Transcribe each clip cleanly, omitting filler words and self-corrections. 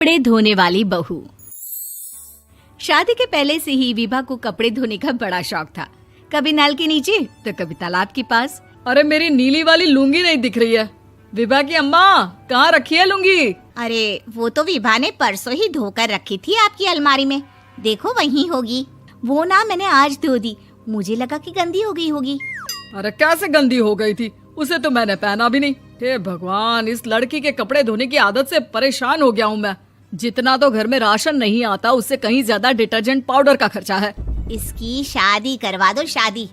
कपड़े धोने वाली बहू। शादी के पहले से ही विभा को कपड़े धोने का बड़ा शौक था। कभी नल के नीचे तो कभी तालाब के पास। अरे मेरी नीली वाली लुंगी नहीं दिख रही है। विभा की अम्मा, कहाँ रखी है लुंगी? अरे वो तो विभा ने परसों ही धोकर रखी थी आपकी अलमारी में, देखो वहीं होगी। वो ना मैंने आज धो दी, मुझे लगा कि गंदी हो गई होगी। अरे कैसे गंदी हो गई थी? उसे तो मैंने पहना भी नहीं। हे भगवान, इस लड़की के कपड़े धोने की आदत से परेशान हो गया हूँ मैं। जितना तो घर में राशन नहीं आता, उससे कहीं ज्यादा डिटर्जेंट पाउडर का खर्चा है। इसकी शादी करवा दो, शादी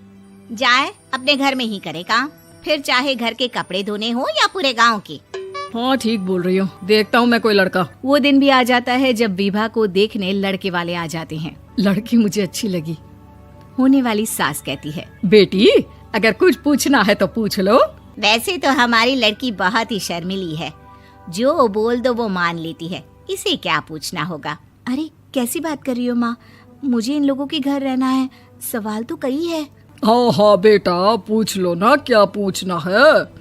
जाए अपने घर में ही करे काम, फिर चाहे घर के कपड़े धोने हो या पूरे गांव के। हाँ ठीक बोल रही हूँ, देखता हूँ मैं कोई लड़का। वो दिन भी आ जाता है जब विभा को देखने लड़के वाले आ जाते हैं। लड़की मुझे अच्छी लगी। होने वाली सास कहती है, बेटी अगर कुछ पूछना है तो पूछ लो। वैसे तो हमारी लड़की बहुत ही शर्मीली है, जो बोल दो वो मान लेती है, इसे क्या पूछना होगा। अरे कैसी बात कर रही हो माँ, मुझे इन लोगों के घर रहना है, सवाल तो कई है। हाँ हाँ बेटा, पूछ लो ना, क्या पूछना है।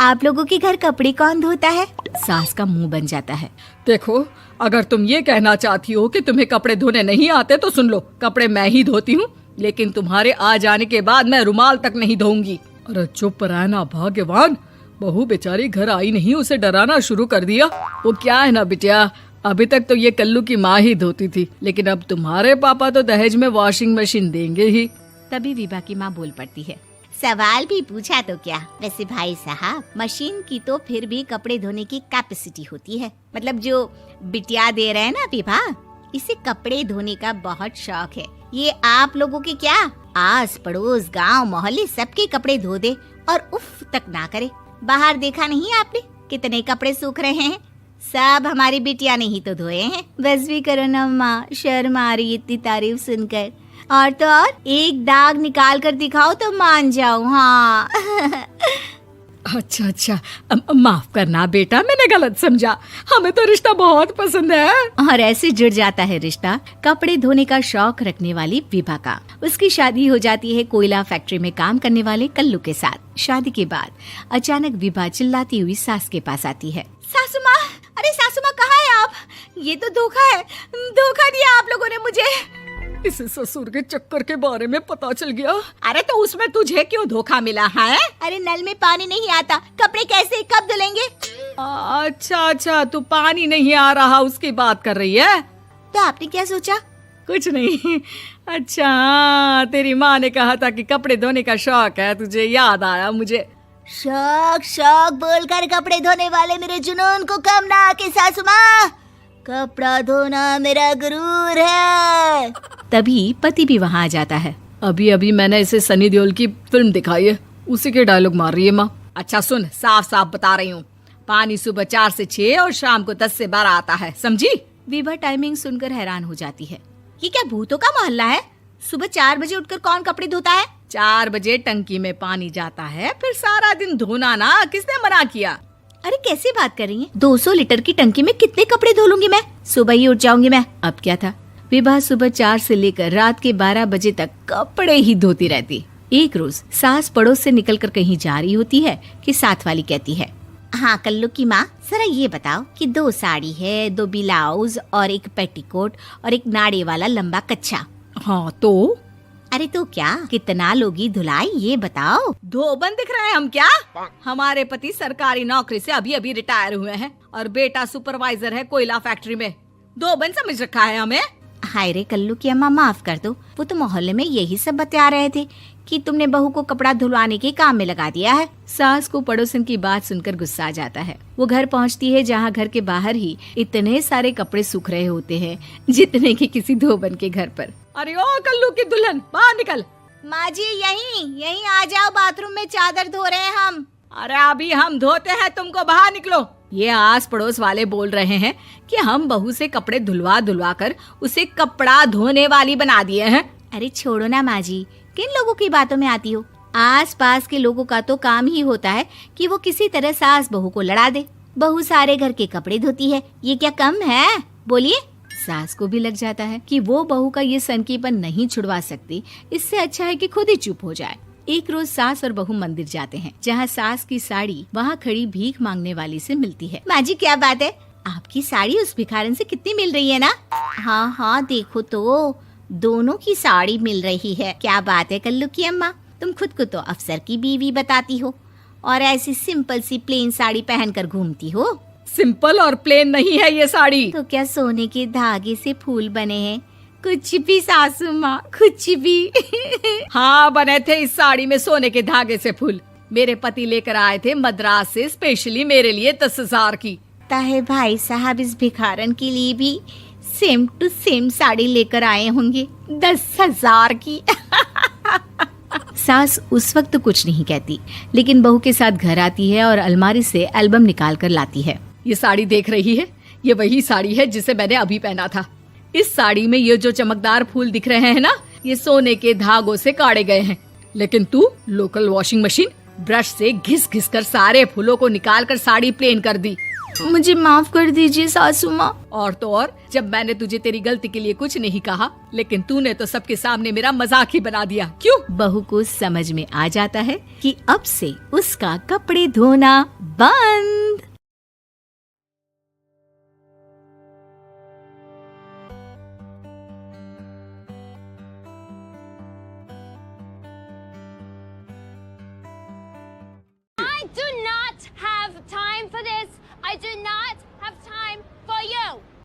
आप लोगों के घर कपड़े कौन धोता है? सास का मुंह बन जाता है। देखो, अगर तुम ये कहना चाहती हो कि तुम्हें कपड़े धोने नहीं आते तो सुन लो, कपड़े मैं ही धोती हूँ, लेकिन तुम्हारे आ जाने के बाद मैं रुमाल तक नहीं धोऊंगी। अरे चुप रहना भाग्यवान, बहू बेचारी घर आई नहीं, उसे डराना शुरू कर दिया। वो क्या है ना बिटिया, अभी तक तो ये कल्लू की माँ ही धोती थी, लेकिन अब तुम्हारे पापा तो दहेज में वॉशिंग मशीन देंगे ही। तभी विभा की माँ बोल पड़ती है, सवाल भी पूछा तो क्या। वैसे भाई साहब, मशीन की तो फिर भी कपड़े धोने की कैपेसिटी होती है। मतलब जो बिटिया दे रहे हैं ना विभा, इसे कपड़े धोने का बहुत शौक है। ये आप लोगों के क्या, आस पड़ोस गांव मोहल्ले सबके कपड़े धो दे और उफ तक ना करे। बाहर देखा नहीं आपने कितने कपड़े सूख रहे हैं? सब हमारी बिटिया ने ही तो धोए हैं। बस भी करो ना माँ, शर्म आ रही इतनी तारीफ सुनकर। और तो और एक दाग निकाल कर दिखाओ तो मान जाऊं। हाँ अच्छा, माफ करना बेटा, मैंने गलत समझा। हमें तो रिश्ता बहुत पसंद है। और ऐसे जुड़ जाता है रिश्ता कपड़े धोने का शौक रखने वाली विभा का। उसकी शादी हो जाती है कोयला फैक्ट्री में काम करने वाले कल्लू के साथ। शादी के बाद अचानक विभा चिल्लाती हुई सास के पास आती है। सासू माँ, अरे सासू माँ कहाँ है आप? ये तो धोखा है, धोखा दिया आप लोगों ने मुझे। इसे ससुर के चक्कर के बारे में पता चल गया। अरे तो उसमें तुझे क्यों धोखा मिला है? अरे नल में पानी नहीं आता, कपड़े कैसे कब धुलेंगे? अच्छा, तू पानी नहीं आ रहा उसकी बात कर रही है। तो आपने क्या सोचा? कुछ नहीं। अच्छा, तेरी माँ ने कहा था कि कपड़े धोने का शौक है तुझे, याद आया मुझे। शौक बोलकर कपड़े धोने वाले मेरे जुनून को कम ना आके सासू माँ, कपड़ा धोना मेरा गुरूर है। तभी पति भी वहाँ आ जाता है। अभी मैंने इसे सनी देओल की फिल्म दिखाई है, उसी के डायलॉग मार रही है माँ। अच्छा सुन, साफ साफ बता रही हूँ, पानी सुबह 4 से 6 और शाम को 10 से 12 आता है, समझी? विभा टाइमिंग सुनकर हैरान हो जाती है। ये क्या भूतों का मोहल्ला है? सुबह 4 बजे उठकर कौन कपड़े धोता है? 4 बजे टंकी में पानी जाता है, फिर सारा दिन धोना ना, किसने मना किया? अरे कैसी बात कर रही हैं? 200 लीटर की टंकी में कितने कपड़े धो लूंगी मैं? सुबह ही उठ जाऊंगी मैं। अब क्या था, विभा सुबह 4 से लेकर रात के 12 बजे तक कपड़े ही धोती रहती। एक रोज सास पड़ोस से निकलकर कहीं जा रही होती है कि साथ वाली कहती है, हाँ कल्लू की माँ, जरा ये बताओ कि 2 साड़ी है, 2 ब्लाउज और एक पेटीकोट और एक नाड़े वाला लंबा कच्छा। हाँ तो? अरे तो क्या, कितना लोगी धुलाई ये बताओ। धोबन दिख रहे हैं हम क्या? हमारे पति सरकारी नौकरी से अभी रिटायर हुए हैं और बेटा सुपरवाइजर है कोयला फैक्ट्री में। धोबन समझ रखा है हमें? हाय रे कल्लू की अम्मा, माफ कर दो, वो तो मोहल्ले में यही सब बता रहे थे कि तुमने बहू को कपड़ा धुलवाने के काम में लगा दिया है। सास को पड़ोसन की बात सुनकर गुस्सा आ जाता है। वो घर पहुंचती है जहां घर के बाहर ही इतने सारे कपड़े सूख रहे होते हैं जितने कि किसी धोबन के घर पर। अरे ओ कल्लू की दुल्हन, बाहर निकल। माँ जी यहीं आ जाओ, बाथरूम में चादर धो रहे हैं हम। अरे अभी हम धोते हैं, तुमको बाहर निकलो। ये आस पड़ोस वाले बोल रहे हैं कि हम बहू से कपड़े धुलवा कर उसे कपड़ा धोने वाली बना दिए हैं। अरे छोड़ो ना माँ जी, किन लोगों की बातों में आती हो? आस पास के लोगों का तो काम ही होता है कि वो किसी तरह सास बहू को लड़ा दे। बहू सारे घर के कपड़े धोती है, ये क्या कम है? बोलिए। सास को भी लग जाता है कि वो बहू का ये सनकीपन नहीं छुड़वा सकती, इससे अच्छा है कि खुद ही चुप हो जाए। एक रोज सास और बहू मंदिर जाते हैं, जहाँ सास की साड़ी वहाँ खड़ी भीख मांगने वाली से मिलती है। माँ जी क्या बात है, आपकी साड़ी उस भिखारन से कितनी मिल रही है ना? हाँ हाँ देखो तो, दोनों की साड़ी मिल रही है। क्या बात है कल्लू की अम्मा, तुम खुद को तो अफसर की बीवी बताती हो और ऐसी सिंपल सी प्लेन साड़ी पहनकर घूमती हो। सिंपल और प्लेन नहीं है ये साड़ी। तो क्या सोने के धागे से फूल बने हैं? कुछ भी सासू माँ, कुछ भी। हाँ बने थे इस साड़ी में सोने के धागे से फूल। मेरे पति लेकर आए थे मद्रास से स्पेशली मेरे लिए 10,000 की। ताहे भाई साहब इस भिखारन के लिए भी सेम टू सेम साड़ी लेकर आए होंगे 10,000 की। सास उस वक्त तो कुछ नहीं कहती, लेकिन बहू के साथ घर आती है और अलमारी से एल्बम निकाल कर लाती है। ये साड़ी देख रही है, ये वही साड़ी है जिसे मैंने अभी पहना था। इस साड़ी में ये जो चमकदार फूल दिख रहे हैं ना, ये सोने के धागों से काटे गए हैं। लेकिन तू लोकल वॉशिंग मशीन ब्रश से घिस घिस कर सारे फूलों को निकाल कर साड़ी प्लेन कर दी। मुझे माफ कर दीजिए सासू माँ। और तो और, जब मैंने तुझे तेरी गलती के लिए कुछ नहीं कहा, लेकिन तूने तो सबके सामने मेरा मजाक ही बना दिया। क्यों? बहू को समझ में आ जाता है कि अब से उसका कपड़े धोना बंद। I do not have time for this. I do not have time for you.